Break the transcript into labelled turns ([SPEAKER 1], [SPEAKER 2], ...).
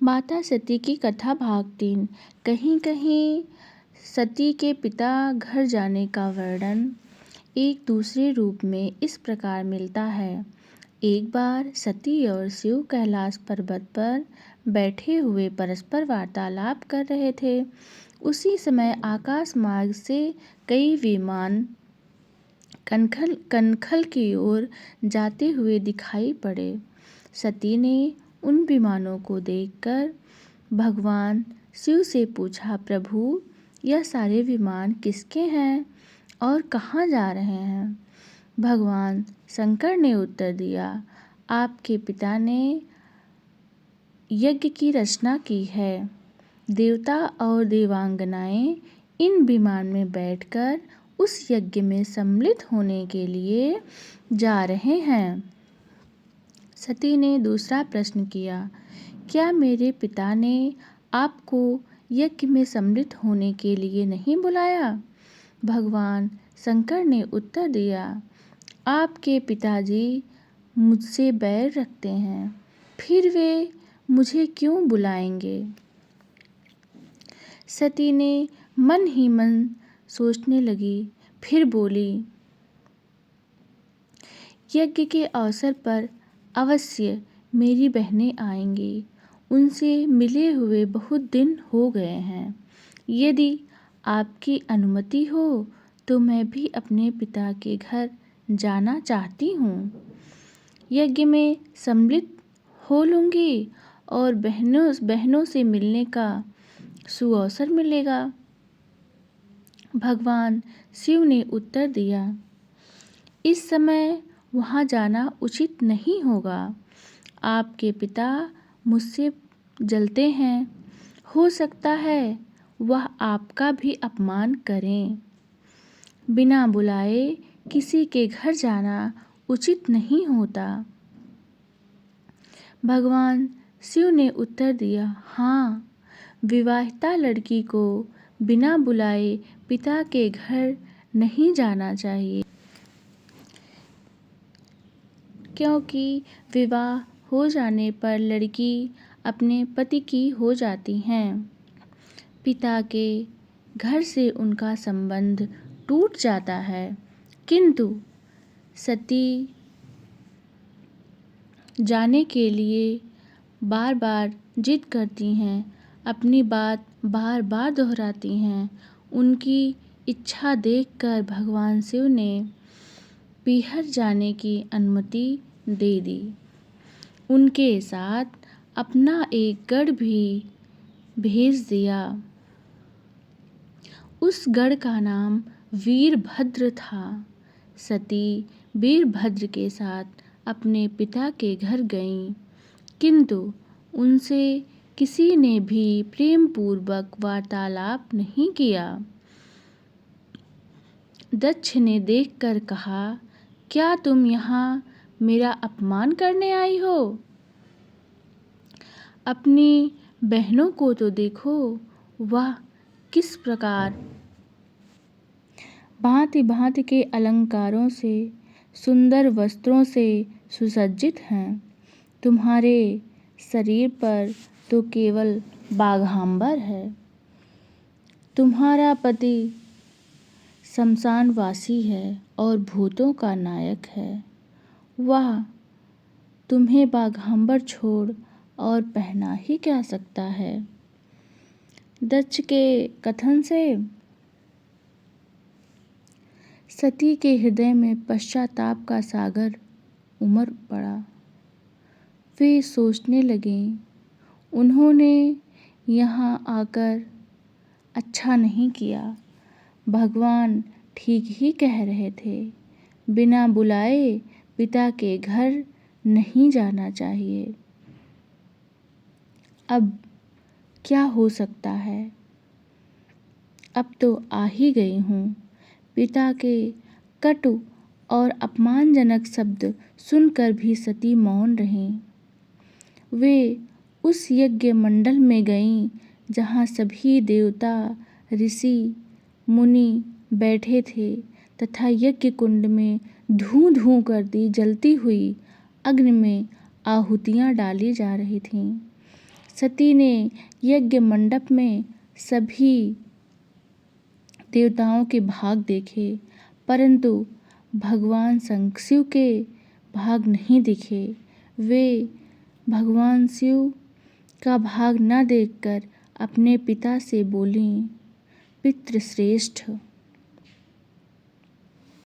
[SPEAKER 1] माता सती की कथा भाग 3। कहीं कहीं सती के पिता घर जाने का वर्णन एक दूसरे रूप में इस प्रकार मिलता है। एक बार सती और शिव कैलाश पर्वत पर बैठे हुए परस्पर वार्तालाप कर रहे थे। उसी समय आकाश मार्ग से कई विमान कनखल की ओर जाते हुए दिखाई पड़े। सती ने उन विमानों को देखकर भगवान शिव से पूछा, प्रभु, यह सारे विमान किसके हैं और कहाँ जा रहे हैं? भगवान शंकर ने उत्तर दिया, आपके पिता ने यज्ञ की रचना की है। देवता और देवांगनाएं इन विमान में बैठकर उस यज्ञ में सम्मिलित होने के लिए जा रहे हैं। सती ने दूसरा प्रश्न किया, क्या मेरे पिता ने आपको यज्ञ में सम्मिलित होने के लिए नहीं बुलाया? भगवान शंकर ने उत्तर दिया, आपके पिताजी मुझसे बैर रखते हैं, फिर वे मुझे क्यों बुलाएंगे? सती ने मन ही मन सोचने लगी, फिर बोली, यज्ञ के अवसर पर अवश्य मेरी बहनें आएंगी। उनसे मिले हुए बहुत दिन हो गए हैं। यदि आपकी अनुमति हो तो मैं भी अपने पिता के घर जाना चाहती हूँ। यज्ञ में सम्मिलित हो लूँगी और बहनों से मिलने का सुअवसर मिलेगा। भगवान शिव ने उत्तर दिया, इस समय वहाँ जाना उचित नहीं होगा। आपके पिता मुझसे जलते हैं। हो सकता है वह आपका भी अपमान करें। बिना बुलाए किसी के घर जाना उचित नहीं होता। भगवान शिव ने उत्तर दिया, हाँ, विवाहिता लड़की को बिना बुलाए पिता के घर नहीं जाना चाहिए, क्योंकि विवाह हो जाने पर लड़की अपने पति की हो जाती हैं। पिता के घर से उनका संबंध टूट जाता है। किंतु सती जाने के लिए बार बार जिद करती हैं, अपनी बात बार बार दोहराती हैं। उनकी इच्छा देखकर भगवान शिव ने पीहर जाने की अनुमति दे दी। उनके साथ अपना एक गढ़ भी भेज दिया। उस गढ़ का नाम वीरभद्र था। सती वीरभद्र के साथ अपने पिता के घर गईं, किंतु उनसे किसी ने भी प्रेम पूर्वक वार्तालाप नहीं किया। दक्ष ने देखकर कहा, क्या तुम यहाँ मेरा अपमान करने आई हो? अपनी बहनों को तो देखो, वह किस प्रकार भांति भांति के अलंकारों से, सुंदर वस्त्रों से सुसज्जित हैं। तुम्हारे शरीर पर तो केवल बाघांबर है। तुम्हारा पति शमशानवासी है और भूतों का नायक है। वह तुम्हें बाघांबर छोड़ और पहना ही क्या सकता है? दक्ष के कथन से सती के हृदय में पश्चाताप का सागर उमड़ पड़ा। वे सोचने लगीं, उन्होंने यहाँ आकर अच्छा नहीं किया। भगवान ठीक ही कह रहे थे। बिना बुलाए पिता के घर नहीं जाना चाहिए। अब क्या हो सकता है? अब तो आ ही गई हूँ। पिता के कटु और अपमानजनक शब्द सुनकर भी सती मौन रहीं। वे उस यज्ञ मंडल में गईं जहाँ सभी देवता, ऋषि, मुनि बैठे थे तथा यज्ञ कुंड में धूं धूं करती जलती हुई अग्नि में आहुतियाँ डाली जा रही थीं। सती ने यज्ञ मंडप में सभी देवताओं के भाग देखे, परंतु भगवान शिव के भाग नहीं दिखे। वे भगवान शिव का भाग न देखकर अपने पिता से बोलीं, पितृश्रेष्ठ,